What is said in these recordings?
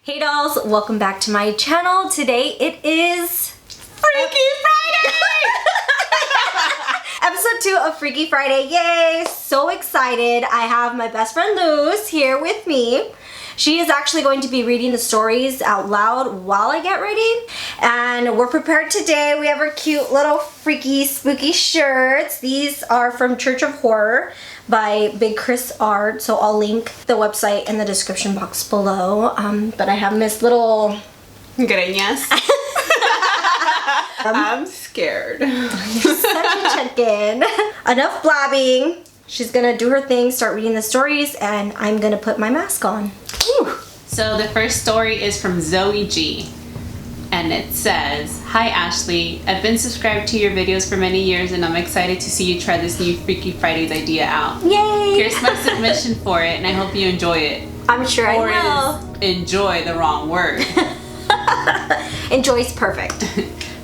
Hey dolls, welcome back to my channel. Today it is Freaky Friday! Episode 2 of Freaky Friday. Yay! So excited. I have my best friend Luz here with me. She is actually going to be reading the stories out loud while I get ready. And we're prepared today. We have our cute little freaky spooky shirts. These are from Church of Horror by Big Chris Art. So I'll link the website in the description box below. But I have Miss Little Greñas. I'm scared. Such a check-in. Enough blabbing. She's gonna do her thing, start reading the stories, and I'm gonna put my mask on. Whew. So the first story is from Zoe G. And it says, "Hi Ashley, I've been subscribed to your videos for many years and I'm excited to see you try this new Freaky Fridays idea out. Yay! Here's my submission for it and I hope you enjoy it." I'm sure I will. Is enjoy the wrong word? Enjoy's perfect.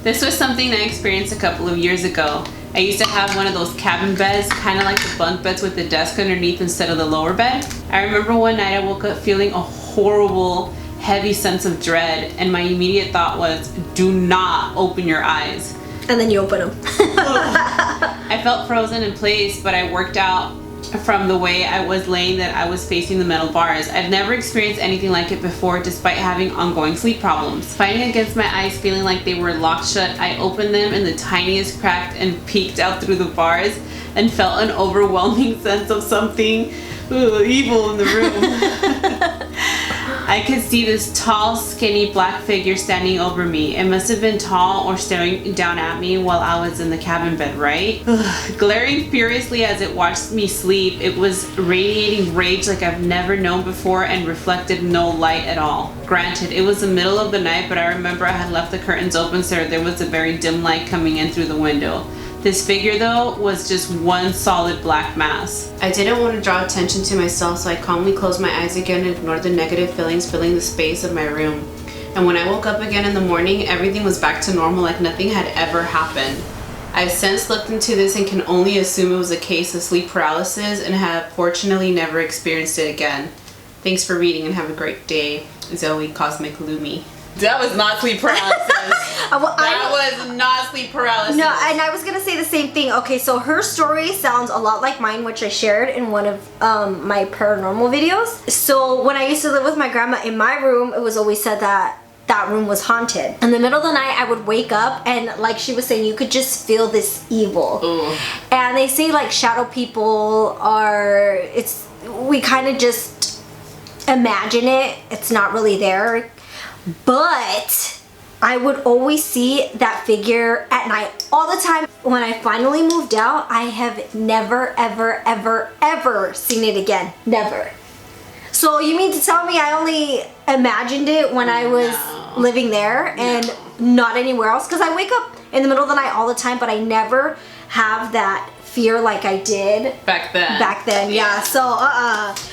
This was something I experienced a couple of years ago. I used to have one of those cabin beds, kind of like the bunk beds with the desk underneath instead of the lower bed. I remember one night I woke up feeling a horrible, heavy sense of dread, and my immediate thought was, do not open your eyes. And then you open them. I felt frozen in place, but I worked out from the way I was laying that I was facing the metal bars. I've never experienced anything like it before despite having ongoing sleep problems. Fighting against my eyes, feeling like they were locked shut, I opened them in the tiniest crack and peeked out through the bars and felt an overwhelming sense of something evil in the room. I could see this tall, skinny black figure standing over me. It must have been tall or staring down at me while I was in the cabin bed, right? Glaring furiously as it watched me sleep, it was radiating rage like I've never known before and reflected no light at all. Granted, it was the middle of the night, but I remember I had left the curtains open so there was a very dim light coming in through the window. This figure, though, was just one solid black mass. I didn't want to draw attention to myself, so I calmly closed my eyes again and ignored the negative feelings filling the space of my room. And when I woke up again in the morning, everything was back to normal like nothing had ever happened. I've since looked into this and can only assume it was a case of sleep paralysis and have fortunately never experienced it again. Thanks for reading and have a great day. Zoe Cosmic Lumi. That was not sleep paralysis. That was not sleep paralysis. No, and I was gonna say the same thing. Okay, so her story sounds a lot like mine, which I shared in one of my paranormal videos. So when I used to live with my grandma in my room, it was always said that that room was haunted. In the middle of the night, I would wake up and, like she was saying, you could just feel this evil. Ooh. And they say like shadow people are, we kind of just imagine it. It's not really there. But I would always see that figure at night all the time. When I finally moved out, I have never, ever, ever, ever seen it again. Never. So you mean to tell me I only imagined it when I was living there and not anywhere else? Because I wake up in the middle of the night all the time, but I never have that fear like I did back then. Yeah. So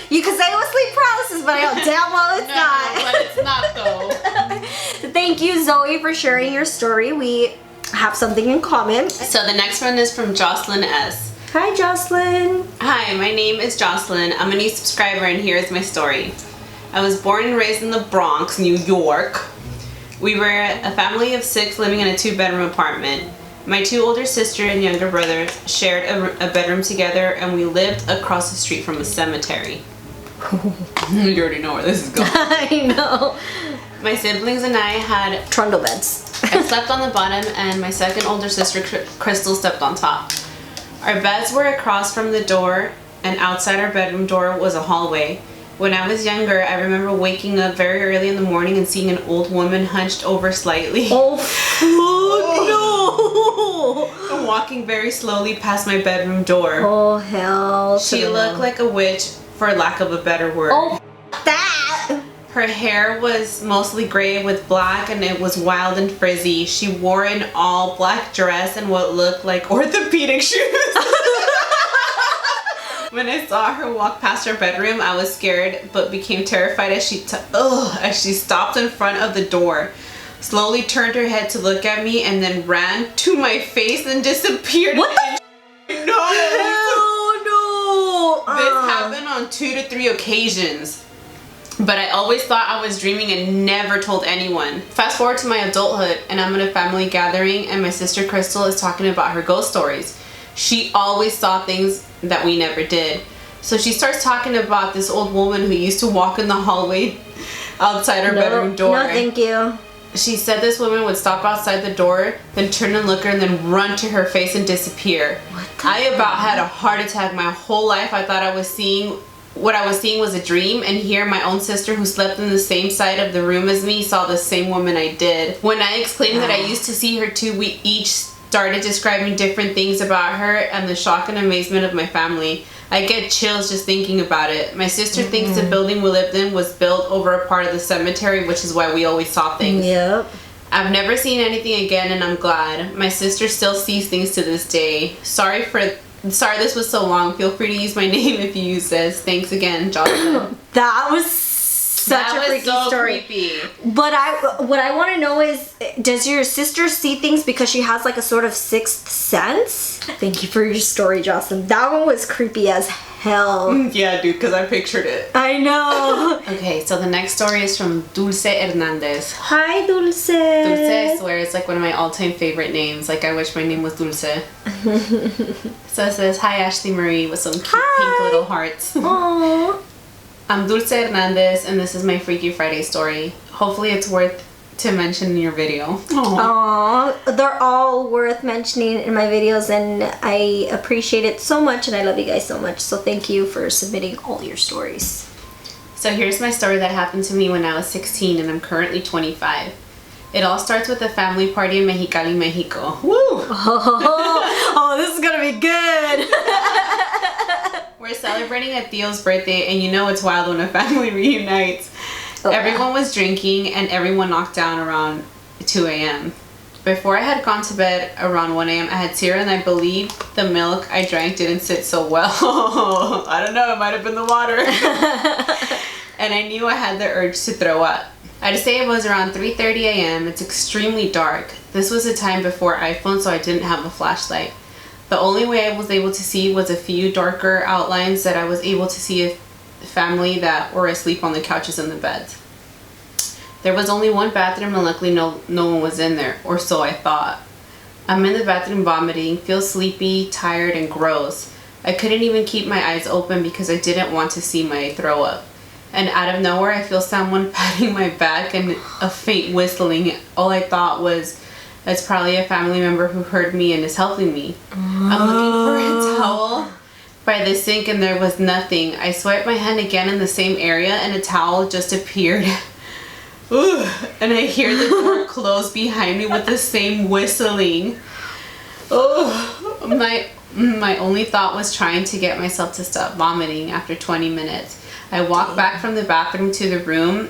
you could say it was sleep paralysis, but I know damn well it's not. But it's not though. Thank you, Zoe, for sharing your story. We have something in common. So the next one is from Jocelyn S. Hi, Jocelyn. Hi, my name is Jocelyn. I'm a new subscriber and here is my story. I was born and raised in the Bronx, New York. We were a family of 6 living in a 2-bedroom apartment. My 2 older sisters and younger brothers shared a bedroom together and we lived across the street from a cemetery. You already know where this is going. I know. My siblings and I had trundle beds. I slept on the bottom and my second older sister, Crystal, slept on top. Our beds were across from the door and outside our bedroom door was a hallway. When I was younger, I remember waking up very early in the morning and seeing an old woman hunched over slightly. Oh, no! And walking very slowly past my bedroom door. Oh, hell. She looked like a witch, for lack of a better word. Oh, that! Her hair was mostly gray with black and it was wild and frizzy. She wore an all black dress and what looked like orthopedic shoes. When I saw her walk past her bedroom, I was scared but became terrified as she stopped in front of the door, slowly turned her head to look at me and then ran to my face and disappeared. What the? No! Hell no! This happened on 2 to 3 occasions. But I always thought I was dreaming and never told anyone. Fast forward to my adulthood and I'm at a family gathering and my sister Crystal is talking about her ghost stories. She always saw things that we never did. So she starts talking about this old woman who used to walk in the hallway outside her bedroom door. No, thank you. She said this woman would stop outside the door, then turn and look at her, and then run to her face and disappear. I about had a heart attack. My whole life I thought what I was seeing was a dream, and here my own sister who slept in the same side of the room as me saw the same woman I did. When I exclaimed that I used to see her too, we each started describing different things about her and the shock and amazement of my family. I get chills just thinking about it. My sister thinks the building we lived in was built over a part of the cemetery, which is why we always saw things. Yep. I've never seen anything again and I'm glad. My sister still sees things to this day. Sorry this was so long. Feel free to use my name if you use this. Thanks again, Jocelyn. That was such a freaky story. Creepy. But what I want to know is, does your sister see things because she has like a sort of sixth sense? Thank you for your story, Jocelyn. That one was creepy as hell. Yeah, dude, because I pictured it. I know. Okay, so the next story is from Dulce Hernandez. Hi, Dulce. Dulce, I swear, it's like one of my all-time favorite names. Like, I wish my name was Dulce. So it says, hi, Ashley Marie, with some cute pink little hearts. Aww. I'm Dulce Hernandez, and this is my Freaky Friday story. Hopefully it's worth to mention in your video. Aww. They're all worth mentioning in my videos, and I appreciate it so much, and I love you guys so much. So thank you for submitting all your stories. So here's my story that happened to me when I was 16, and I'm currently 25. It all starts with a family party in Mexicali, Mexico. Woo! Oh, this is gonna be good. We're celebrating a Theo's birthday, and you know it's wild when a family reunites. Everyone was drinking, and everyone knocked down around 2 a.m. Before I had gone to bed around 1 a.m., I had cereal, and I believe the milk I drank didn't sit so well. I don't know, it might have been the water. And I knew I had the urge to throw up. I'd say it was around 3:30 a.m. It's extremely dark. This was a time before iPhone, so I didn't have a flashlight. The only way I was able to see was a few darker outlines that I was able to see a family that were asleep on the couches and the beds. There was only one bathroom and luckily no one was in there, or so I thought. I'm in the bathroom vomiting, feel sleepy, tired, and gross. I couldn't even keep my eyes open because I didn't want to see my throw up. And out of nowhere I feel someone patting my back and a faint whistling. All I thought was, it's probably a family member who heard me and is helping me. I'm looking for a towel by the sink and there was nothing. I swiped my hand again in the same area and a towel just appeared. Ooh, and I hear the door close behind me with the same whistling. Oh, my only thought was trying to get myself to stop vomiting after 20 minutes. I walked back from the bathroom to the room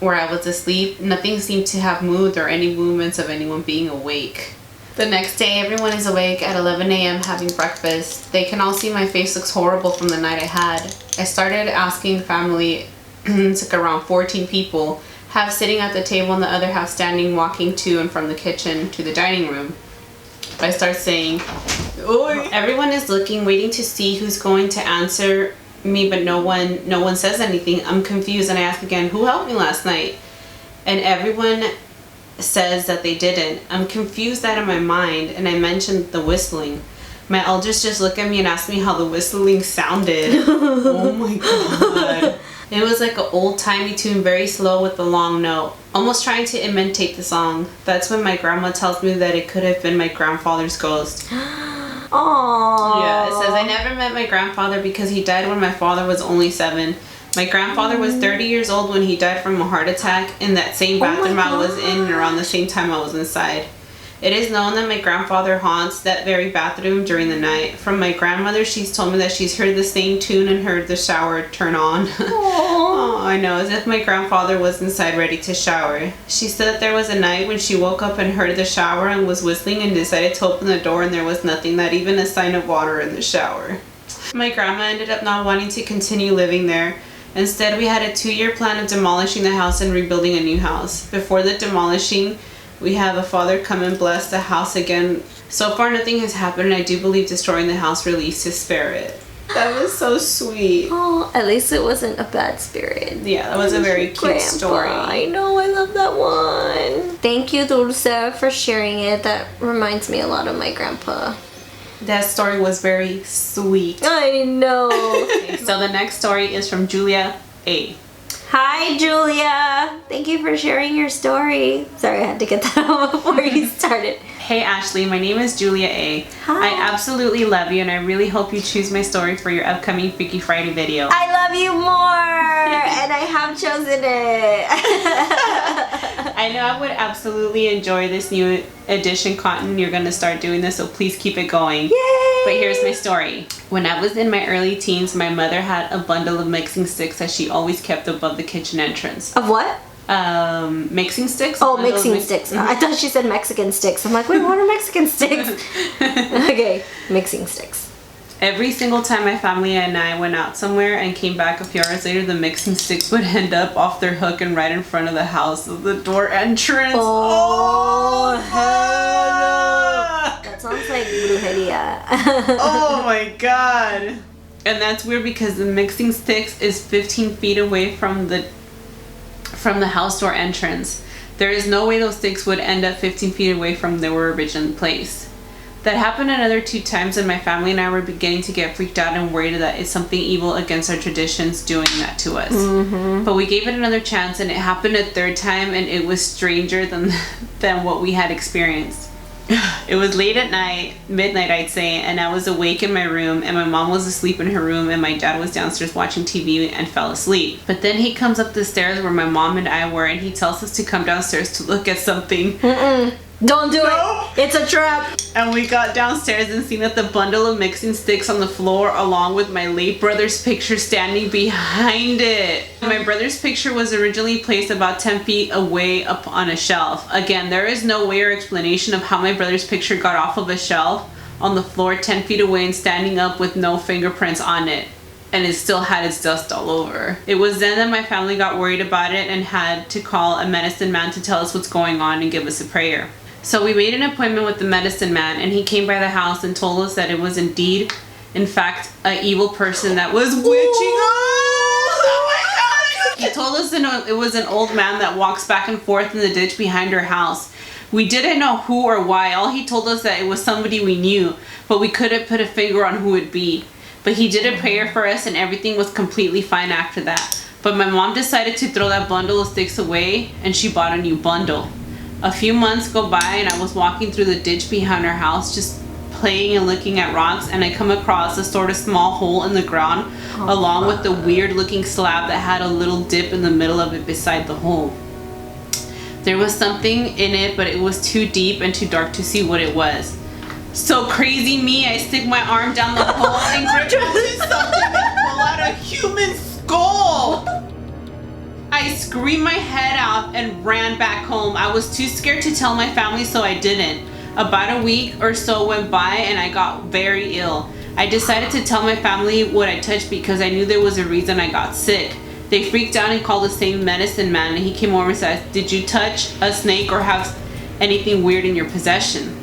where I was asleep. Nothing seemed to have moved or any movements of anyone being awake. The next day, everyone is awake at 11 a.m. having breakfast. They can all see my face looks horrible from the night I had. I started asking family, it's like around 14 people, half sitting at the table and the other half standing, walking to and from the kitchen to the dining room. I start saying, "Oi." Everyone is looking, waiting to see who's going to answer me, but no one says anything. I'm confused and I ask again, who helped me last night? And everyone says that they didn't. I'm confused out of my mind and I mentioned the whistling. My elders just look at me and ask me how the whistling sounded. Oh my god. It was like an old-timey tune, very slow with a long note, almost trying to imitate the song. That's when my grandma tells me that it could have been my grandfather's ghost. Aww. Yeah, it says, I never met my grandfather because he died when my father was only 7. My grandfather was 30 years old when he died from a heart attack in that same bathroom I was in around the same time I was inside. It is known that my grandfather haunts that very bathroom during the night. From my grandmother, she's told me that she's heard the same tune and heard the shower turn on. Oh, I know, as if my grandfather was inside ready to shower. She said that there was a night when she woke up and heard the shower and was whistling and decided to open the door and there was nothing, not even a sign of water in the shower. My grandma ended up not wanting to continue living there. Instead, we had a 2-year plan of demolishing the house and rebuilding a new house. Before the demolishing, we have a father come and bless the house again. So far nothing has happened and I do believe destroying the house released his spirit. That was so sweet. Oh, at least it wasn't a bad spirit. Yeah, that was a very cute Grandpa. story. I know, I love that one. Thank you, Dulce, for sharing it. That reminds me a lot of my grandpa. That story was very sweet. I know. Okay, so the next story is from Julia A. Hi, Julia. Thank you for sharing your story. Sorry, I had to get that out before you started. Hey Ashley, my name is Julia A. Hi. I absolutely love you and I really hope you choose my story for your upcoming Freaky Friday video. I love you more, and I have chosen it. I know I would absolutely enjoy this new edition, Cotton. You're going to start doing this, so please keep it going. Yay! But here's my story. When I was in my early teens, my mother had a bundle of mixing sticks that she always kept above the kitchen entrance. Of what? Mixing sticks. Oh, mixing sticks. I thought she said Mexican sticks. I'm like, wait, what are Mexican sticks? Okay, mixing sticks. Every single time my family and I went out somewhere and came back a few hours later, the mixing sticks would end up off their hook and right in front of the house of the door entrance. Oh, hell no. That sounds like brujeria. Oh my god. And that's weird because the mixing sticks is 15 feet away from the house door entrance. There is no way those sticks would end up 15 feet away from they were originally placed. That happened another 2 times and my family and I were beginning to get freaked out and worried that it's something evil against our traditions doing that to us. Mm-hmm. But we gave it another chance and it happened a 3rd time and it was stranger than what we had experienced. It was late at night, midnight I'd say, and I was awake in my room and my mom was asleep in her room and my dad was downstairs watching TV and fell asleep. But then he comes up the stairs where my mom and I were and he tells us to come downstairs to look at something. Mm-mm. Don't do it. It's a trap. And we got downstairs and seen that the bundle of mixing sticks on the floor along with my late brother's picture standing behind it. My brother's picture was originally placed about 10 feet away up on a shelf. Again, there is no way or explanation of how my brother's picture got off of a shelf on the floor 10 feet away and standing up with no fingerprints on it. And it still had its dust all over. It was then that my family got worried about it and had to call a medicine man to tell us what's going on and give us a prayer. So we made an appointment with the medicine man and he came by the house and told us that it was indeed, in fact, an evil person that was witching us. Oh my god! He told us it was an old man that walks back and forth in the ditch behind our house. We didn't know who or why. All he told us that it was somebody we knew, but we couldn't put a finger on who it'd be. But he did a prayer for us and everything was completely fine after that. But my mom decided to throw that bundle of sticks away and she bought a new bundle. A few months go by and I was walking through the ditch behind our house just playing and looking at rocks and I come across a sort of small hole in the ground along with the weird looking slab that had a little dip in the middle of it beside the hole. There was something in it but it was too deep and too dark to see what it was. So crazy me, I stick my arm down the hole and grip onto something and pull out a human skull. I screamed my head out and ran back home. I was too scared to tell my family, so I didn't. About a week or so went by and I got very ill. I decided to tell my family what I touched because I knew there was a reason I got sick. They freaked out and called the same medicine man and he came over and said, "Did you touch a snake or have anything weird in your possession?"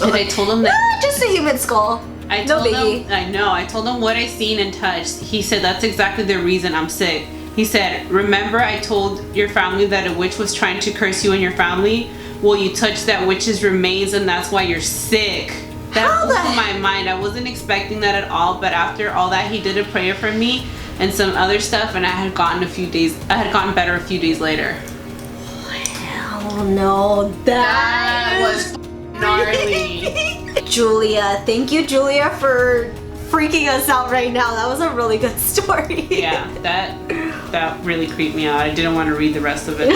And I told him that... just a human skull. I told him, I know. I told him what I seen and touched. He said, "That's exactly the reason I'm sick." He said, "Remember I told your family that a witch was trying to curse you and your family? Well, you touched that witch's remains and that's why you're sick." That blew my mind. I wasn't expecting that at all, but after all that, he did a prayer for me and some other stuff and I had gotten better a few days later. Hell no. That was gnarly. Julia, thank you, Julia, for freaking us out right now. That was a really good story. Yeah, that really creeped me out. I didn't want to read the rest of it.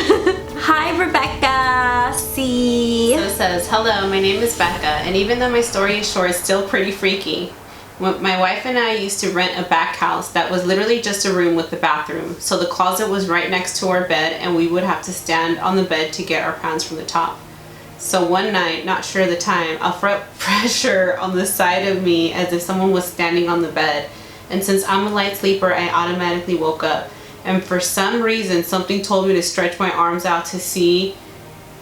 Hi, Rebecca C. So it says, "Hello, my name is Becca, and even though my story is short, it's still pretty freaky. My wife and I used to rent a back house that was literally just a room with the bathroom. So the closet was right next to our bed and we would have to stand on the bed to get our pants from the top. So one night, not sure of the time, I felt pressure on the side of me as if someone was standing on the bed. And since I'm a light sleeper, I automatically woke up. And for some reason, something told me to stretch my arms out to see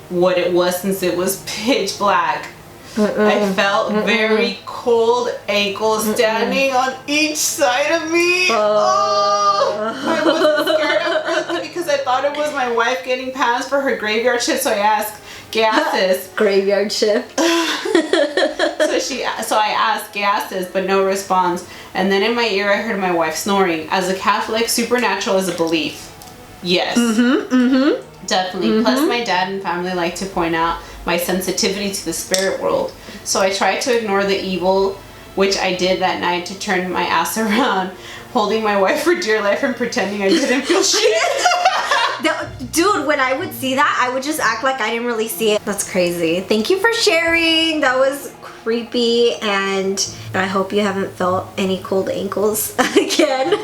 what it was since it was pitch black. I felt very cold ankles standing on each side of me. I wasn't scared at first because I thought it was my wife getting pants for her graveyard shift, so I asked gases. Graveyard shift. So I asked gases, but no response. And then in my ear I heard my wife snoring. As a Catholic, supernatural is a belief. Yes. Definitely. Plus my dad and family like to point out my sensitivity to the spirit world. So I tried to ignore the evil, which I did that night, to turn my ass around, holding my wife for dear life and pretending I didn't feel shit. Dude, when I would see that, I would just act like I didn't really see it. That's crazy. Thank you for sharing. That was creepy, and I hope you haven't felt any cold ankles again.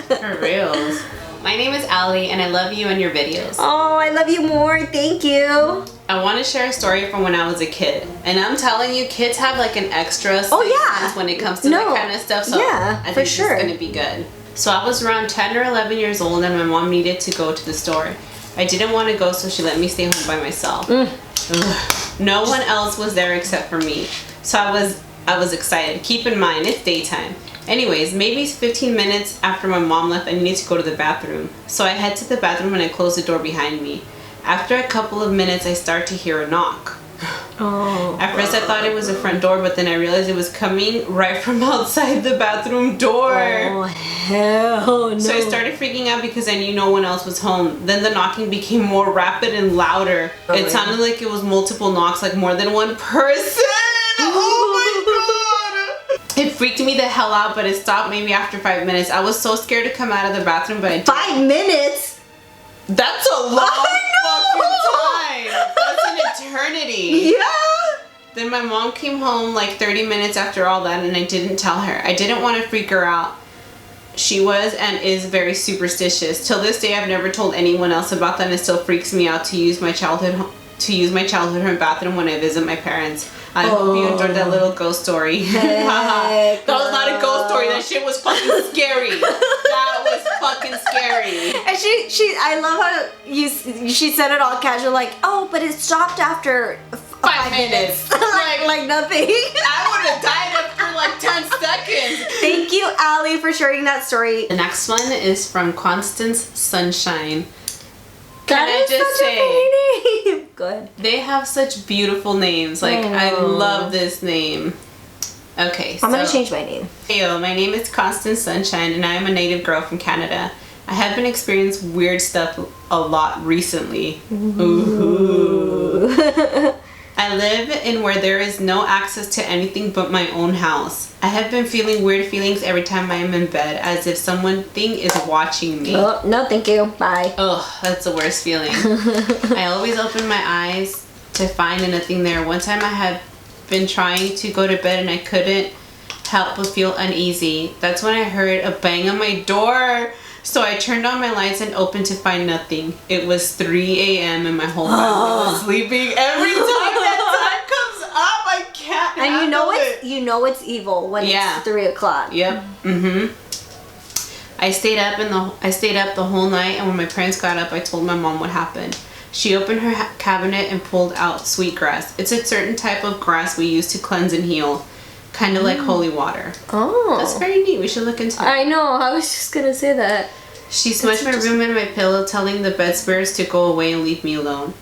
For reals. My name is Allie, and I love you and your videos. Oh, I love you more. Thank you. I want to share a story from when I was a kid. And I'm telling you, kids have like an extra Oh, yeah. when it comes to that kind of stuff. So yeah, I think it's going to be good. So I was around 10 or 11 years old, and my mom needed to go to the store. I didn't want to go, so she let me stay home by myself. No one else was there except for me. So I was excited. Keep in mind, it's daytime. Anyways, maybe 15 minutes after my mom left, I needed to go to the bathroom. So I head to the bathroom and I close the door behind me. After a couple of minutes, I start to hear a knock. At first I thought it was a front door, but then I realized it was coming right from outside the bathroom door. Oh, hell no. So I started freaking out because I knew no one else was home. Then the knocking became more rapid and louder. It sounded like it was multiple knocks, like more than one person. Oh my god! It freaked me the hell out, but it stopped maybe after 5 minutes. I was so scared to come out of the bathroom, but I didn't. 5 minutes? That's a long fucking time. That's an eternity. Yeah. Then my mom came home like 30 minutes after all that, and I didn't tell her. I didn't want to freak her out. She was and is very superstitious. Till this day, I've never told anyone else about that, and it still freaks me out to use my childhood home bathroom when I visit my parents. I hope you enjoyed that little ghost story. That was not a ghost story. That shit was fucking scary. That was fucking scary. And I love how she said it all casual, like, oh, but it stopped after 5 minutes. like nothing. I would have died after like 10 seconds. Thank you, Allie, for sharing that story. The next one is from Constance Sunshine. Can I just say, go ahead. They have such beautiful names. Like, I love this name. Okay, I'm gonna change my name. Heyo, my name is Constance Sunshine, and I am a native girl from Canada. I have been experiencing weird stuff a lot recently. Ooh. I live in where there is no access to anything but my own house. I have been feeling weird feelings every time I am in bed, as if something is watching me. Oh, no, thank you. Bye. Ugh, that's the worst feeling. I always open my eyes to find nothing there. One time I had been trying to go to bed and I couldn't help but feel uneasy. That's when I heard a bang on my door. So I turned on my lights and opened to find nothing. It was 3 a.m. and my whole family was sleeping. Every time that time comes up, I can't And handle you know it's evil when it's 3 o'clock. Yep. I stayed up the whole night, and when my parents got up, I told my mom what happened. She opened her cabinet and pulled out sweetgrass. It's a certain type of grass we use to cleanse and heal. Kind of like holy water. Oh. That's very neat. We should look into it. I know. I was just going to say that. She smudged my room and my pillow, telling the bed spirits to go away and leave me alone.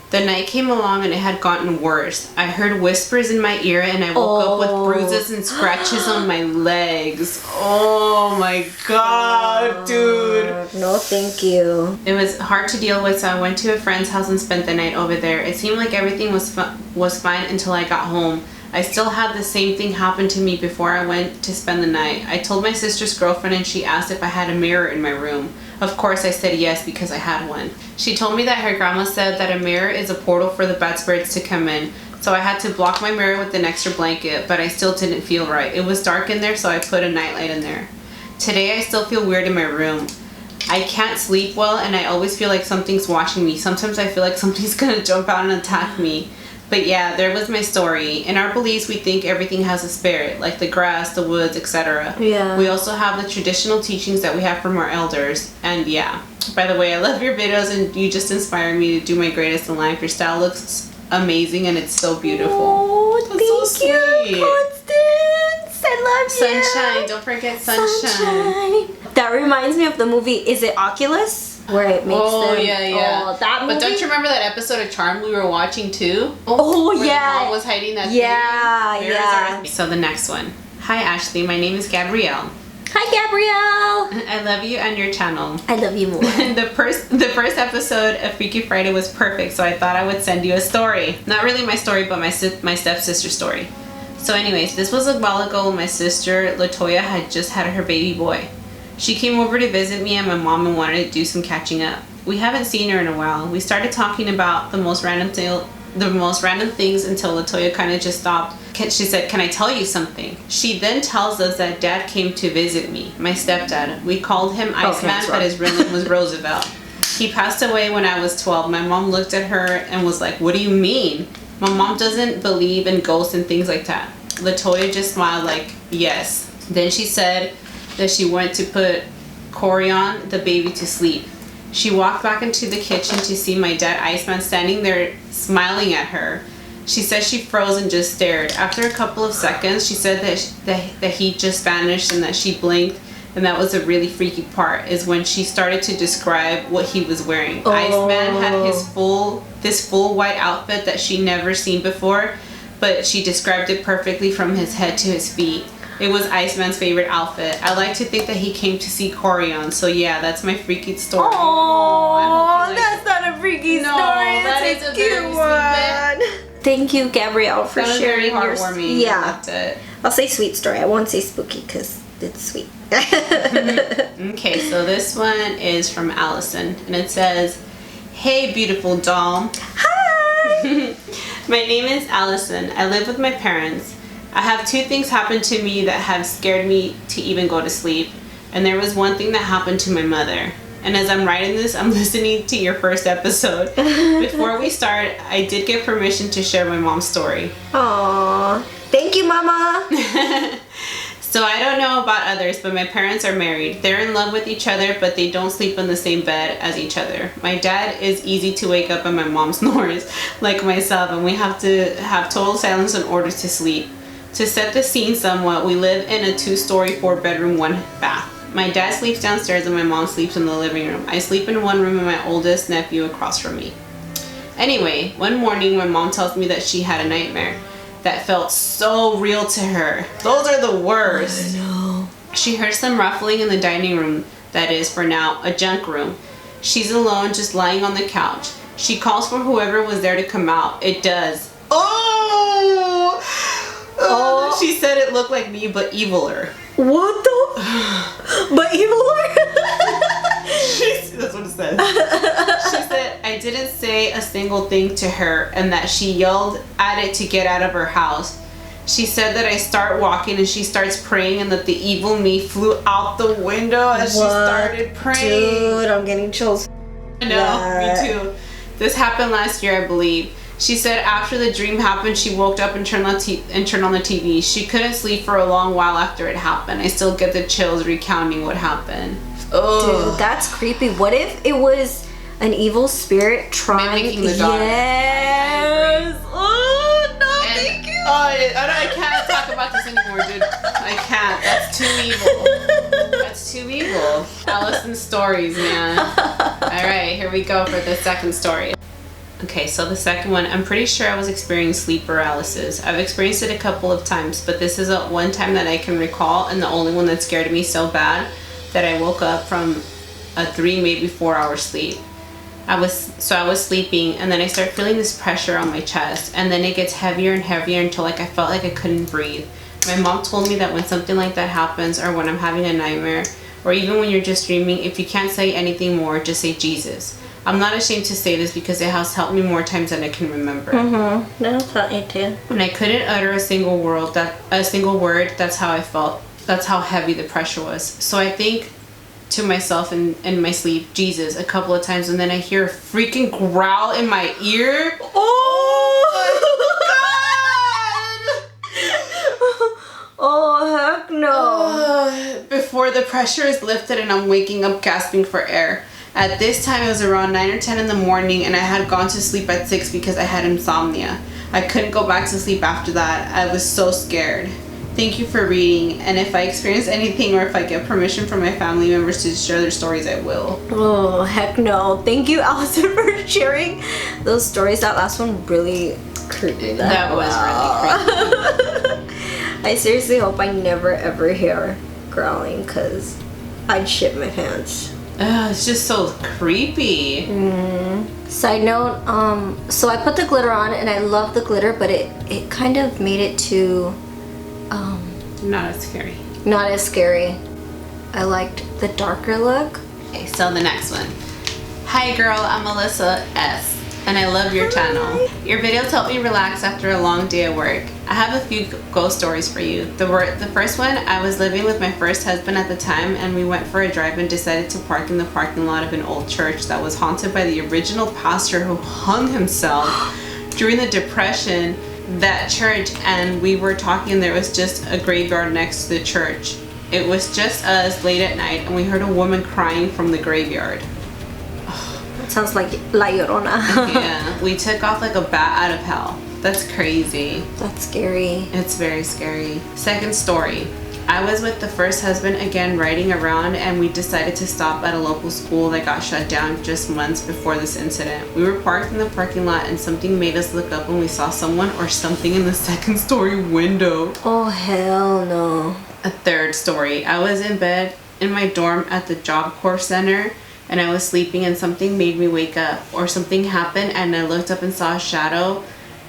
The night came along and it had gotten worse. I heard whispers in my ear and I woke up with bruises and scratches on my legs. Oh my god, dude. No, thank you. It was hard to deal with, so I went to a friend's house and spent the night over there. It seemed like everything was fine until I got home. I still had the same thing happen to me before I went to spend the night. I told my sister's girlfriend and she asked if I had a mirror in my room. Of course I said yes because I had one. She told me that her grandma said that a mirror is a portal for the bad spirits to come in. So I had to block my mirror with an extra blanket, but I still didn't feel right. It was dark in there, so I put a nightlight in there. Today I still feel weird in my room. I can't sleep well and I always feel like something's watching me. Sometimes I feel like something's gonna jump out and attack me. But yeah, there was my story. In our beliefs, we think everything has a spirit, like the grass, the woods, etc. Yeah. We also have the traditional teachings that we have from our elders. And yeah, by the way, I love your videos and you just inspire me to do my greatest in life. Your style looks amazing and it's so beautiful. Oh, sweet. Constance. I love you. Sunshine. Don't forget Sunshine. That reminds me of the movie, is it Oculus? Where it makes them... yeah. Oh, that movie? But don't you remember that episode of Charmed we were watching too? Oh, where yeah. the mom was hiding that thing? Yeah. So the next one. Hi Ashley, my name is Gabrielle. Hi, Gabrielle. I love you and your channel. I love you more. The first episode of Freaky Friday was perfect, so I thought I would send you a story. Not really my story, but my stepsister's story. So anyways, this was a while ago when my sister Latoya had just had her baby boy. She came over to visit me and my mom and wanted to do some catching up. We haven't seen her in a while. We started talking about the most random things until Latoya kind of just stopped. She said, "Can I tell you something?" She then tells us that Dad came to visit me, my stepdad. We called him Iceman, but his real name was Roosevelt. He passed away when I was 12. My mom looked at her and was like, "What do you mean?" My mom doesn't believe in ghosts and things like that. Latoya just smiled like, "Yes." Then she said that she went to put Corian, the baby, to sleep. She walked back into the kitchen to see my dad Iceman standing there smiling at her. She said she froze and just stared. After a couple of seconds, she said that he just vanished and that she blinked, and that was a really freaky part, is when she started to describe what he was wearing. Oh. Iceman had this full white outfit that she never seen before, but she described it perfectly from his head to his feet. It was Iceman's favorite outfit. I like to think that he came to see Corian. So yeah, that's my freaky story. Oh, that's not a freaky story. That That's is a cute very sweet one. Thank you, Gabrielle, for That was sharing very your... heartwarming. Yeah. I loved it. I'll say sweet story. I won't say spooky because it's sweet. Okay, so this one is from Allison, and it says, "Hey, beautiful doll. Hi. My name is Allison. I live with my parents. I have two things happen to me that have scared me to even go to sleep, and there was one thing that happened to my mother. And as I'm writing this, I'm listening to your first episode. Before we start, I did get permission to share my mom's story." Aww. Thank you, Mama. So I don't know about others, but my parents are married. They're in love with each other, but they don't sleep in the same bed as each other. My dad is easy to wake up and my mom snores, like myself, and we have to have total silence in order to sleep. To set the scene somewhat, we live in a 2-story, 4-bedroom, 1-bath. My dad sleeps downstairs and my mom sleeps in the living room. I sleep in one room and my oldest nephew across from me. Anyway, one morning my mom tells me that she had a nightmare that felt so real to her. Those are the worst. I know. She heard some ruffling in the dining room, that is, for now, a junk room. She's alone, just lying on the couch. She calls for whoever was there to come out. It does. Oh! She said it looked like me, but eviler. What the? But eviler? That's what it says. She said I didn't say a single thing to her and that she yelled at it to get out of her house. She said that I start walking and she starts praying and that the evil me flew out the window as she started praying. Dude, I'm getting chills. I know, me too. This happened last year, I believe. She said after the dream happened, she woke up and turned on the TV. She couldn't sleep for a long while after it happened. I still get the chills recounting what happened. Dude, that's creepy. What if it was an evil spirit trying... Mimicking the daughter. Yes. Oh, no, thank you. I can't talk about this anymore, dude. I can't. That's too evil. That's too evil. Allison's stories, man. Alright, here we go for the second story. Okay, so the second one, I'm pretty sure I was experiencing sleep paralysis. I've experienced it a couple of times, but this is one time that I can recall and the only one that scared me so bad that I woke up from a 3, maybe 4 hour sleep. I was sleeping and then I start feeling this pressure on my chest and then it gets heavier and heavier until I felt like I couldn't breathe. My mom told me that when something like that happens or when I'm having a nightmare or even when you're just dreaming, if you can't say anything more, just say Jesus. I'm not ashamed to say this because it has helped me more times than I can remember. That'll help you too. When I couldn't utter a single word, that's how I felt. That's how heavy the pressure was. So I think to myself in my sleep, Jesus, a couple of times, and then I hear a freaking growl in my ear. Oh, heck no. Before the pressure is lifted and I'm waking up gasping for air. At this time, it was around 9 or 10 in the morning and I had gone to sleep at 6 because I had insomnia. I couldn't go back to sleep after that. I was so scared. Thank you for reading, and if I experience anything or if I get permission from my family members to share their stories, I will. Oh, heck no. Thank you, Allison, for sharing those stories. That last one really creeped me. That was really creepy. I seriously hope I never ever hear growling, because I'd shit my pants. Ugh, it's just so creepy. Side note, so I put the glitter on and I love the glitter, but it kind of made it too Not as scary. not as scary. I liked the darker look. Okay, so the next one. Hi girl, I'm Melissa S. And I love your channel. Your videos help me relax after a long day at work. I have a few ghost stories for you. The first one, I was living with my first husband at the time, and we went for a drive and decided to park in the parking lot of an old church that was haunted by the original pastor who hung himself during the Depression, that church. And we were talking, and there was just a graveyard next to the church. It was just us late at night, and we heard a woman crying from the graveyard. Sounds like La Llorona. Yeah, we took off like a bat out of hell. That's crazy. That's scary. It's very scary. Second story. I was with the first husband again riding around, and we decided to stop at a local school that got shut down just months before this incident. We were parked in the parking lot, and something made us look up when we saw someone or something in the second story window. Oh, hell no. A third story. I was in bed in my dorm at the Job Corps Center, and I was sleeping, and something made me wake up, or something happened, and I looked up and saw a shadow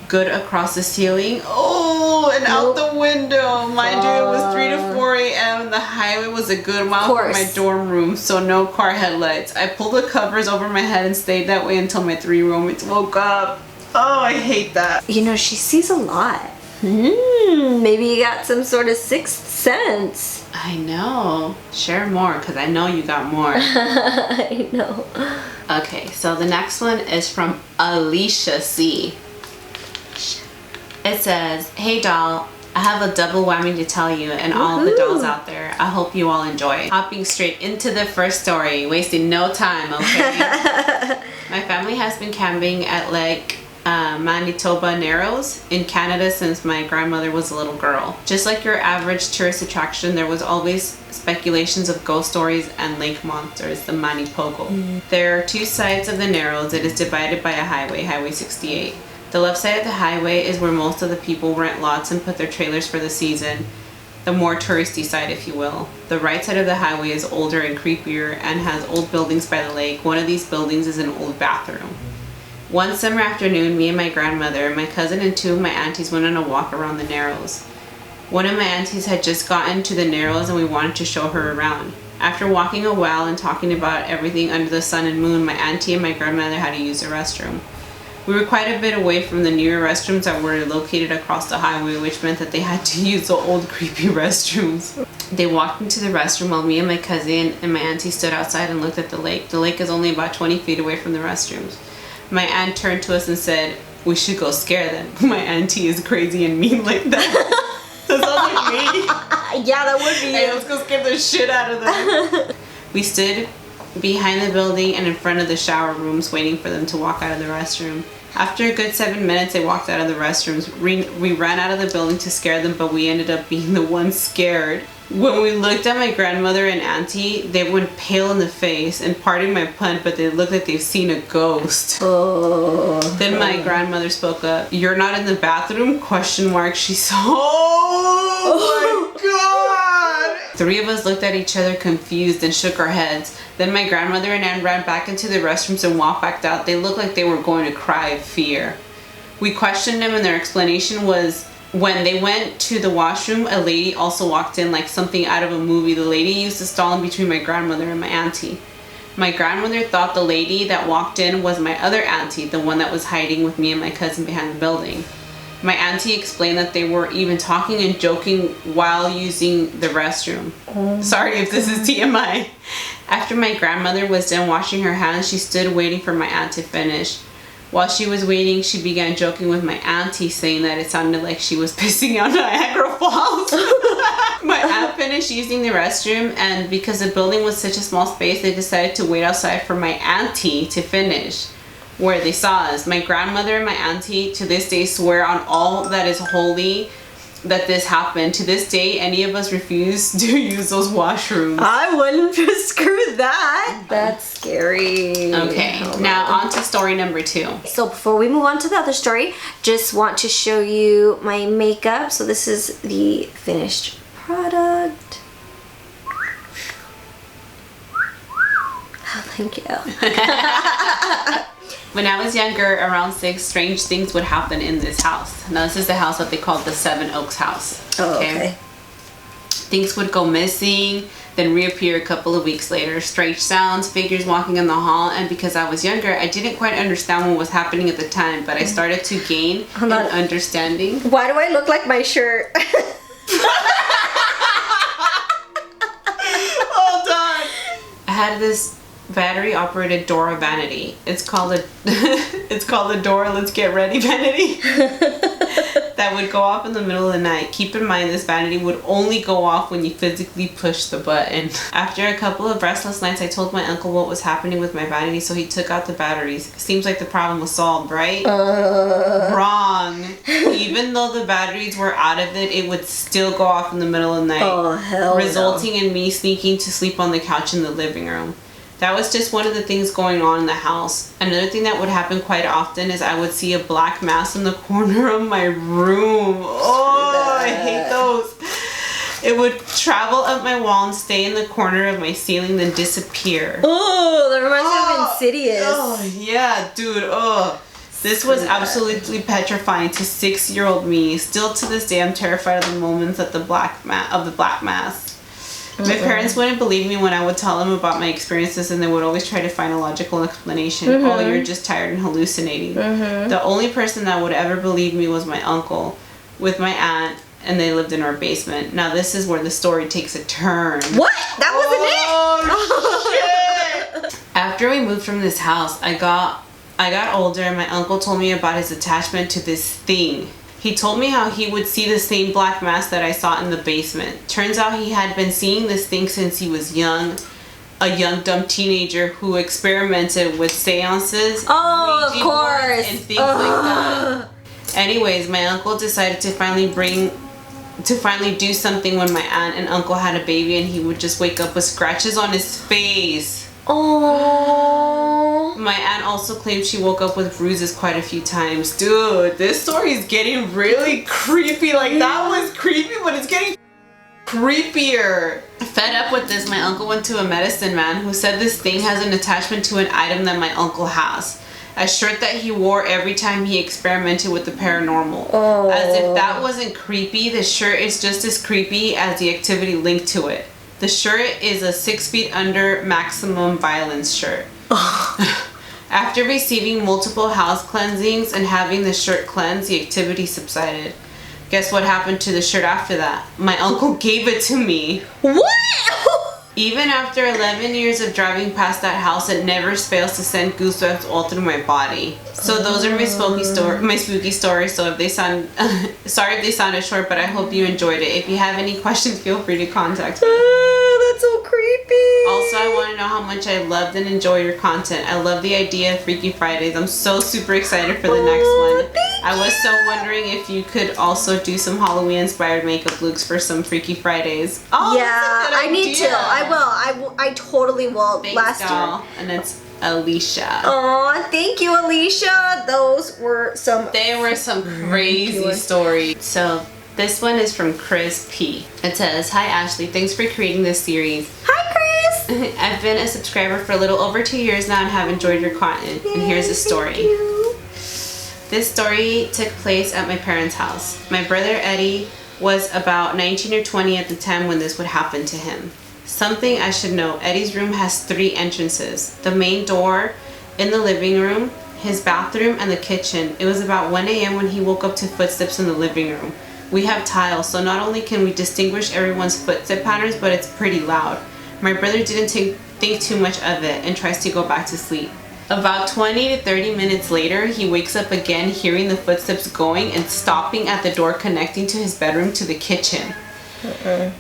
good across the ceiling. Oh, and out the window. Mind you, it was 3 to 4 a.m. and the highway was a good mile from my dorm room, so no car headlights. I pulled the covers over my head and stayed that way until my 3 roommates woke up. Oh, I hate that. You know, she sees a lot. Maybe you got some sort of sixth sense. I know. Share more, because I know you got more. I know. Okay, so the next one is from Alicia C. It says, hey doll, I have a double whammy to tell you and all the dolls out there. I hope you all enjoy. Hopping straight into the first story, wasting no time, okay? My family has been camping at Lake Manitoba Narrows in Canada since my grandmother was a little girl. Just like your average tourist attraction, there was always speculations of ghost stories and lake monsters, the Manipogo. There are two sides of the Narrows. It is divided by a highway, Highway 68. The left side of the highway is where most of the people rent lots and put their trailers for the season, the more touristy side, if you will. The right side of the highway is older and creepier and has old buildings by the lake. One of these buildings is an old bathroom. One summer afternoon, me and my grandmother, my cousin, and two of my aunties went on a walk around the Narrows. One of my aunties had just gotten to the Narrows and we wanted to show her around. After walking a while and talking about everything under the sun and moon, my auntie and my grandmother had to use the restroom. We were quite a bit away from the newer restrooms that were located across the highway, which meant that they had to use the old creepy restrooms. They walked into the restroom while me and my cousin and my auntie stood outside and looked at the lake. The lake is only about 20 feet away from the restrooms. My aunt turned to us and said, we should go scare them. My auntie is crazy and mean like that. That sounds like me. Yeah, that would be Hey, let's go scare the shit out of them. We stood behind the building and in front of the shower rooms waiting for them to walk out of the restroom. After a good 7 minutes, they walked out of the restrooms. We ran out of the building to scare them, but we ended up being the ones scared. When we looked at my grandmother and auntie, they went pale in the face, and pardon my pun, but they looked like they've seen a ghost. Oh. Then my grandmother spoke up. You're not in the bathroom? Question mark. She saw. Oh my god! Three of us looked at each other confused and shook our heads. Then my grandmother and aunt ran back into the restrooms and walked back out. They looked like they were going to cry of fear. We questioned them, and their explanation was, when they went to the washroom, a lady also walked in like something out of a movie. The lady used the stall in between my grandmother and my auntie. My grandmother thought the lady that walked in was my other auntie, the one that was hiding with me and my cousin behind the building. My auntie explained that they were even talking and joking while using the restroom. Sorry if this is TMI. After my grandmother was done washing her hands, she stood waiting for my aunt to finish. While she was waiting, she began joking with my auntie, saying that it sounded like she was pissing out Niagara Falls. My aunt finished using the restroom, and because the building was such a small space, they decided to wait outside for my auntie to finish. where they saw us. My grandmother and my auntie to this day swear on all that is holy that this happened. To this day, any of us refuse to use those washrooms. I wouldn't screw that. That's scary. Okay, now on to story number 2. So before we move on to the other story, just want to show you my makeup. So this is the finished product. Oh, thank you. When I was younger, around 6, strange things would happen in this house. Now this is the house that they called the Seven Oaks house. Oh, okay. Things would go missing, then reappear a couple of weeks later. Strange sounds, figures walking in the hall, and because I was younger, I didn't quite understand what was happening at the time, but I started to gain an understanding. Why do I look like my shirt? Hold on. I had this battery operated door vanity. It's called a it's called a door let's get ready vanity. That would go off in the middle of the night. Keep in mind this vanity would only go off when you physically push the button. After a couple of restless nights, I told my uncle what was happening with my vanity, so he took out the batteries. Seems like the problem was solved, right? Wrong. Even though the batteries were out of it, it would still go off in the middle of the night. Oh, hell resulting in me sneaking to sleep on the couch in the living room. That was just one of the things going on in the house. Another thing that would happen quite often is I would see a black mass in the corner of my room. Oh, I hate those. It would travel up my wall and stay in the corner of my ceiling, then disappear. Oh, that reminds me of Insidious. Oh, yeah, dude. Oh. This was absolutely petrifying to 6-year-old me. Still to this day, I'm terrified of the moments at the black mass. My parents wouldn't believe me when I would tell them about my experiences, and they would always try to find a logical explanation. Oh, you're just tired and hallucinating. The only person that would ever believe me was my uncle with my aunt, and they lived in our basement. Now this is where the story takes a turn. What? That wasn't it? Shit! After we moved from this house, I got older, and my uncle told me about his attachment to this thing. He told me how he would see the same black mass that I saw in the basement. Turns out he had been seeing this thing since he was young. A young, dumb teenager who experimented with seances, of course, and things like that. Anyways, my uncle decided to finally do something when my aunt and uncle had a baby, and he would just wake up with scratches on his face. Oh. My aunt also claimed she woke up with bruises quite a few times. Dude, this story is getting really creepy. Like, that was creepy, but it's getting creepier. Fed up with this, my uncle went to a medicine man who said this thing has an attachment to an item that my uncle has. A shirt that he wore every time he experimented with the paranormal. Oh. As if that wasn't creepy, the shirt is just as creepy as the activity linked to it. The shirt is a 6 feet under maximum violence shirt. After receiving multiple house cleansings and having the shirt cleansed, the activity subsided. Guess what happened to the shirt after that? My uncle gave it to me. What? Even after 11 years of driving past that house, it never fails to send goosebumps all through my body. So those are my spooky stories. So if they sound, sorry if they sounded short, but I hope you enjoyed it. If you have any questions, feel free to contact me. That's so creepy. Also, I want to know how much I loved and enjoy your content. I love the idea of Freaky Fridays. I'm so super excited for the next one. I was so wondering if you could also do some Halloween inspired makeup looks for some Freaky Fridays. Oh, yeah, I need to. I will. I totally will. Thanks, Last doll. year. And it's Alicia. Oh, thank you, Alicia. They were some crazy stories. So this one is from Chris P. It says, "Hi Ashley, thanks for creating this series. Hi, Chris. I've been a subscriber for a little over 2 years now and have enjoyed your content. And here's a story. Thank you. This story took place at my parents' house. My brother Eddie was about 19 or 20 at the time when this would happen to him. Something I should know, Eddie's room has 3 entrances. The main door in the living room, his bathroom, and the kitchen. It was about 1 a.m. when he woke up to footsteps in the living room. We have tiles, so not only can we distinguish everyone's footstep patterns, but it's pretty loud. My brother didn't think too much of it and tries to go back to sleep. About 20 to 30 minutes later, he wakes up again hearing the footsteps going and stopping at the door connecting to his bedroom to the kitchen.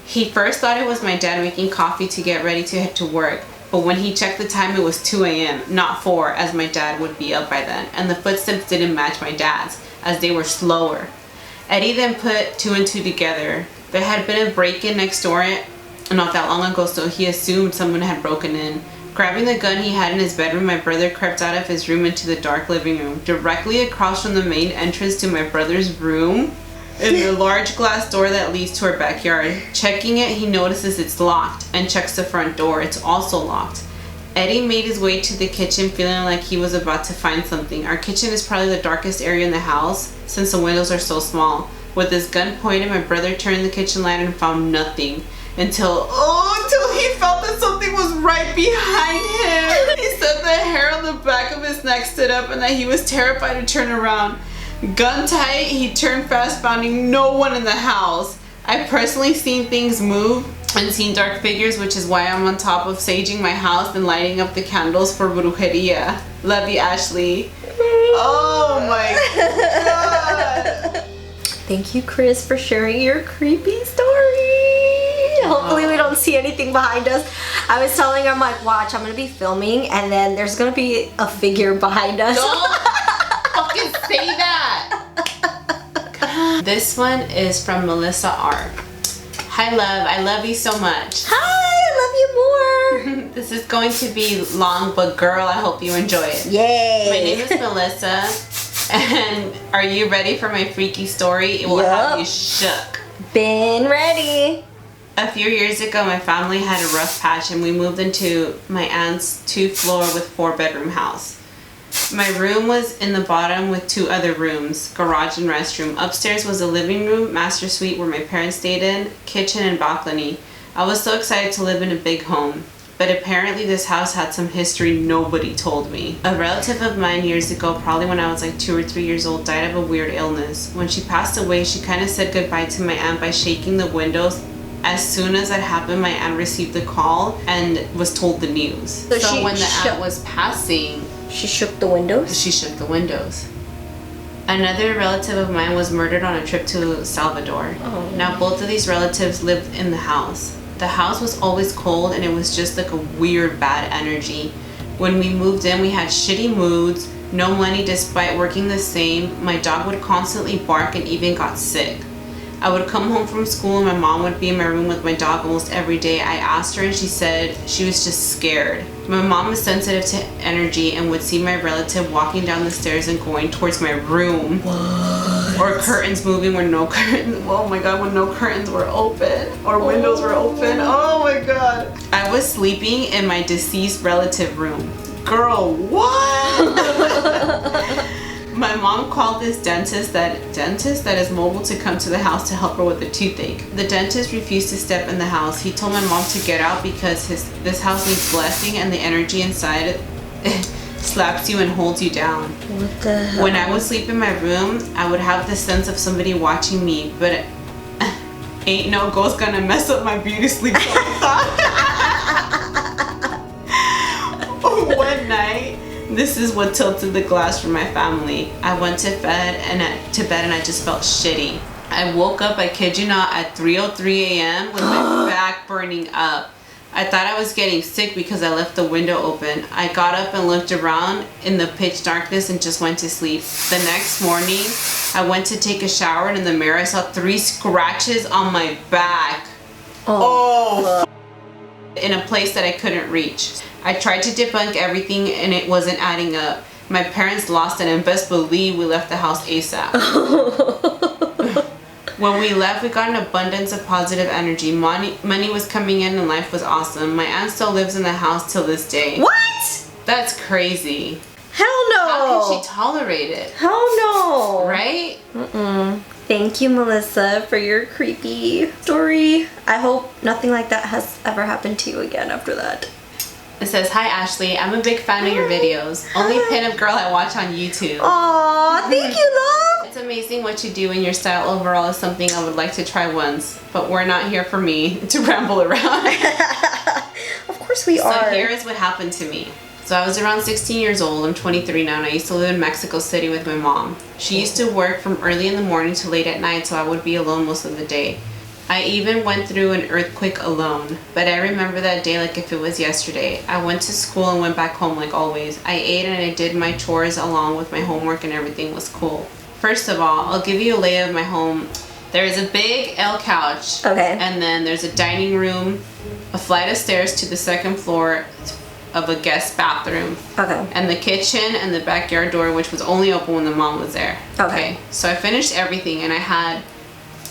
He first thought it was my dad making coffee to get ready to head to work. But when he checked the time, it was 2 a.m., not 4, as my dad would be up by then. And the footsteps didn't match my dad's, as they were slower. Eddie then put 2 and 2 together. There had been a break-in next door not that long ago, so he assumed someone had broken in. Grabbing the gun he had in his bedroom, my brother crept out of his room into the dark living room. Directly across from the main entrance to my brother's room is a large glass door that leads to our backyard. Checking it, he notices it's locked and checks the front door. It's also locked. Eddie made his way to the kitchen feeling like he was about to find something. Our kitchen is probably the darkest area in the house since the windows are so small. With his gun pointed, my brother turned the kitchen light and found nothing. Until he felt that something was right behind him. He said the hair on the back of his neck stood up and that he was terrified to turn around. Gun tight, he turned fast, finding no one in the house. I've personally seen things move and seen dark figures, which is why I'm on top of saging my house and lighting up the candles for brujeria. Love you, Ashley. Oh my god. Thank you, Chris, for sharing your creepy story. Hopefully we don't see anything behind us. I was telling her, I'm like, watch, I'm gonna be filming and then there's gonna be a figure behind us. Don't fucking say that. This one is from Melissa R. Hi, love. I love you so much. Hi, I love you more. This is going to be long, but girl, I hope you enjoy it. Yay. My name is Melissa, and are you ready for my freaky story? It will have you shook. Been ready. A few years ago, my family had a rough patch and we moved into my aunt's 2-floor with 4-bedroom house. My room was in the bottom with 2 other rooms, garage and restroom. Upstairs was a living room, master suite where my parents stayed in, kitchen and balcony. I was so excited to live in a big home. But apparently this house had some history nobody told me. A relative of mine years ago, probably when I was like 2 or 3 years old, died of a weird illness. When she passed away, she kind of said goodbye to my aunt by shaking the windows. As soon as that happened, my aunt received the call and was told the news. So when the aunt was passing, she shook the windows? She shook the windows. Another relative of mine was murdered on a trip to El Salvador. Oh. Now both of these relatives lived in the house. The house was always cold and it was just like a weird bad energy. When we moved in, we had shitty moods, no money despite working the same. My dog would constantly bark and even got sick. I would come home from school and my mom would be in my room with my dog almost every day. I asked her and she said she was just scared. My mom is sensitive to energy and would see my relative walking down the stairs and going towards my room. What? Or curtains moving where no curtains, oh my god, when no curtains were open or windows were open. Oh my god. I was sleeping in my deceased relative room. Girl, what? My mom called this dentist that is mobile to come to the house to help her with a toothache. The dentist refused to step in the house. He told my mom to get out because this house needs blessing and the energy inside slaps you and holds you down. What the hell? When I would sleep in my room, I would have the sense of somebody watching me, but ain't no ghost gonna mess up my beauty sleep. One night, this is what tilted the glass for my family. I went to bed and I just felt shitty. I woke up, I kid you not, at 3:03 a.m. with my back burning up. I thought I was getting sick because I left the window open. I got up and looked around in the pitch darkness and just went to sleep. The next morning, I went to take a shower and in the mirror I saw 3 scratches on my back. Oh. In a place that I couldn't reach. I tried to debunk everything and it wasn't adding up. My parents lost it and best believe we left the house ASAP. When we left, we got an abundance of positive energy. Money was coming in and life was awesome. My aunt still lives in the house till this day. What? That's crazy. Hell no. How can she tolerate it? Hell no. Right? Thank you, Melissa, for your creepy story. I hope nothing like that has ever happened to you again after that. It says, hi Ashley, I'm a big fan of your videos. Only pinup girl I watch on YouTube. Aw, thank you, love. It's amazing what you do and your style overall is something I would like to try once. But we're not here for me to ramble around. Of course we are. So here is what happened to me. So I was around 16 years old. I'm 23 now and I used to live in Mexico City with my mom. She used to work from early in the morning to late at night, so I would be alone most of the day. I even went through an earthquake alone, but I remember that day like if it was yesterday. I went to school and went back home like always. I ate and I did my chores along with my homework and everything was cool. First of all, I'll give you a layout of my home. There is a big L couch. Okay. And then there's a dining room, a flight of stairs to the second floor of a guest bathroom. Okay. And the kitchen and the backyard door, which was only open when the mom was there. Okay. So I finished everything and I had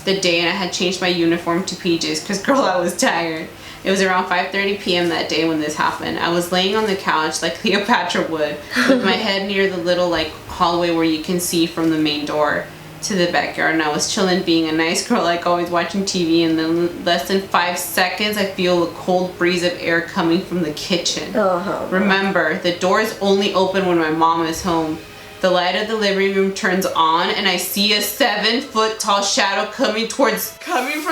the day and I had changed my uniform to PJs because girl, I was tired. It was around 5:30 p.m. that day when this happened. I was laying on the couch like Cleopatra would with my head near the little like hallway where you can see from the main door to the backyard, and I was chilling being a nice girl like always watching TV, and then less than 5 seconds I feel a cold breeze of air coming from the kitchen. Remember, the door is only open when my mom is home. The light of the living room turns on and I see a 7-foot tall shadow coming from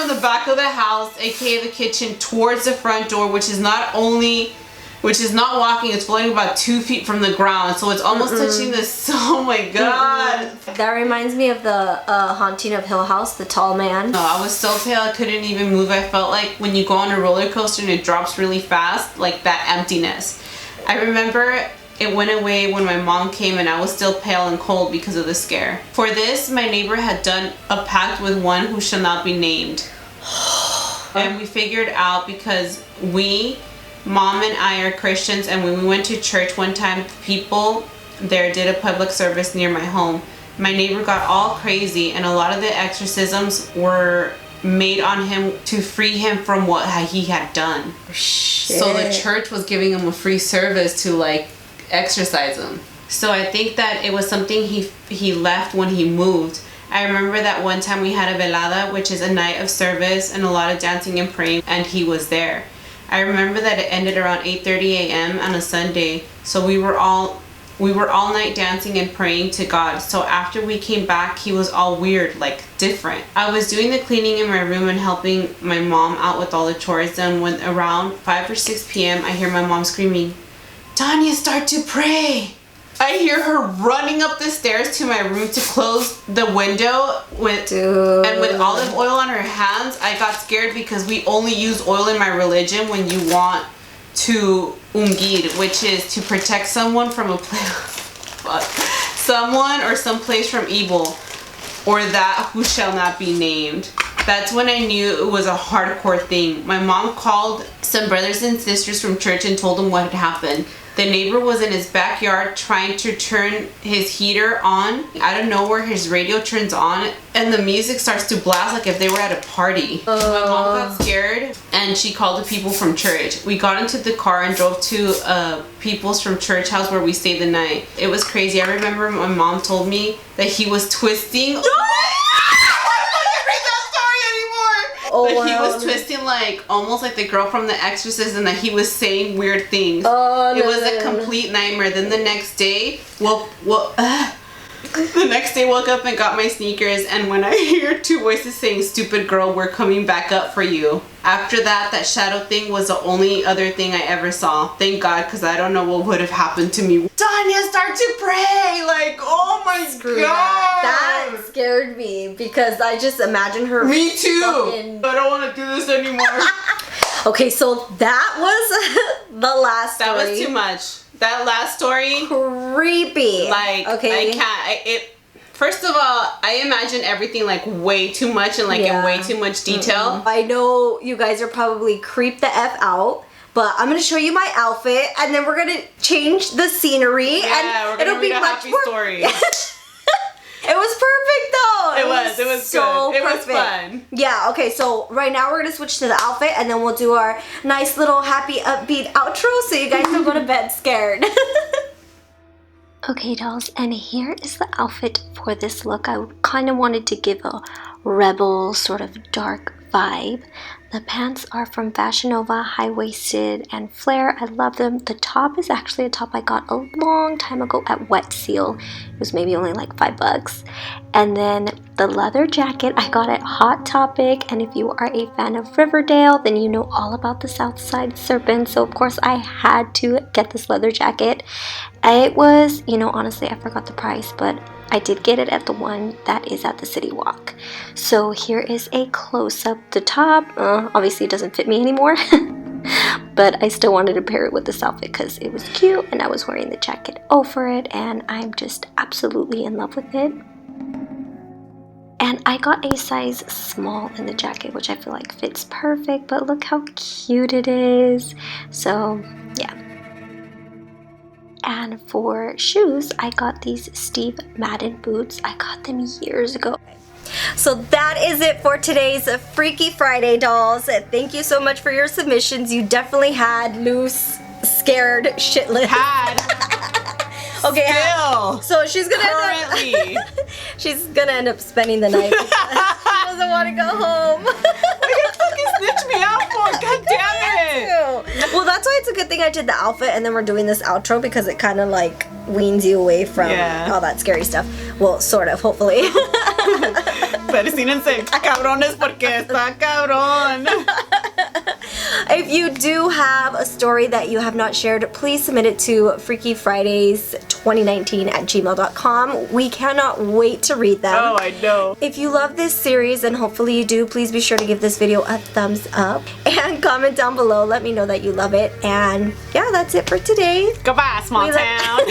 the back of the house, aka the kitchen, towards the front door, which is not walking, it's floating about 2 feet from the ground. So it's almost touching this. Oh my god. That reminds me of the haunting of Hill House, the tall man. No, I was so pale I couldn't even move. I felt like when you go on a roller coaster and it drops really fast, like that emptiness. I remember it went away when my mom came and I was still pale and cold because of the scare. For this, my neighbor had done a pact with one who shall not be named. And we figured out because Mom and I are Christians, and when we went to church one time, people there did a public service near my home. My neighbor got all crazy and a lot of the exorcisms were made on him to free him from what he had done. Shit. So the church was giving him a free service to like exorcise him. So I think that it was something he left when he moved. I remember that one time we had a velada, which is a night of service and a lot of dancing and praying, and he was there. I remember that it ended around 8:30 a.m. on a Sunday, so we were all night dancing and praying to God. So after we came back, he was all weird, like different. I was doing the cleaning in my room and helping my mom out with all the chores, and when around 5 or 6 p.m. I hear my mom screaming, "Tanya, start to pray!" I hear her running up the stairs to my room to close the window with olive oil on her hands. I got scared because we only use oil in my religion when you want to ungir, which is to protect someone from someone or someplace from evil, or that who shall not be named. That's when I knew it was a hardcore thing. My mom called some brothers and sisters from church and told them what had happened. The neighbor was in his backyard trying to turn his heater on. Out of nowhere, his radio turns on and the music starts to blast like if they were at a party. My mom got scared and she called the people from church. We got into the car and drove to people's from church house where we stayed the night. It was crazy. I remember my mom told me that he was twisting. But he was twisting like almost like the girl from The Exorcist, and that he was saying weird things. It was a complete nightmare. Then the next day, woke up and got my sneakers, and when I hear two voices saying, "Stupid girl, we're coming back up for you." After that shadow thing was the only other thing I ever saw. Thank God, because I don't know what would have happened to me. Tanya, start to pray! Like, oh my God! That scared me because I just imagine her. Me too! I don't want to do this anymore. Okay, so that was the last story. That was too much. That last story. Creepy. Like, okay. I can't. First of all, I imagine everything like way too much and like in way too much detail. I know you guys are probably creeped the F out, but I'm gonna show you my outfit and then we're gonna change the scenery and it'll be much more story. It was perfect though. It was so good. It was fun. Yeah, okay, so right now we're gonna switch to the outfit and then we'll do our nice little happy upbeat outro so you guys don't go to bed scared. Okay, dolls, and here is the outfit for this look. I kind of wanted to give a rebel sort of dark vibe. The pants are from Fashion Nova, high-waisted and flare. I love them. The top is actually a top I got a long time ago at Wet Seal. It was maybe only like $5. And then the leather jacket I got at Hot Topic, and if you are a fan of Riverdale, then you know all about the South Side Serpent, so of course I had to get this leather jacket. It was, you know, honestly I forgot the price, but I did get it at the one that is at the City Walk. So here is a close-up. The top obviously it doesn't fit me anymore. But I still wanted to pair it with this outfit because it was cute and I was wearing the jacket over it, and I'm just absolutely in love with it. And I got a size small in the jacket, which I feel like fits perfect, but look how cute it is. So yeah. And for shoes, I got these Steve Madden boots. I got them years ago. So that is it for today's Freaky Friday, dolls. Thank you so much for your submissions. You definitely had loose, scared shitless. Okay. Still. So she's gonna end up spending the night. She doesn't want to go home. What are you fucking snitch me out for? God damn it. Well, that's why it's a good thing I did the outfit and then we're doing this outro, because it kind of like weans you away from all that scary stuff. Well, sort of, hopefully. Persinense, cabrones, porque está cabrón. If you do have a story that you have not shared, please submit it to freakyfridays2019@gmail.com. We cannot wait to read them. Oh, I know. If you love this series, and hopefully you do, please be sure to give this video a thumbs up and comment down below. Let me know that you love it. And yeah, that's it for today. Goodbye, small town.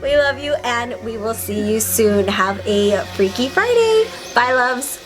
We love you, and we will see you soon. Have a Freaky Friday. Bye, loves.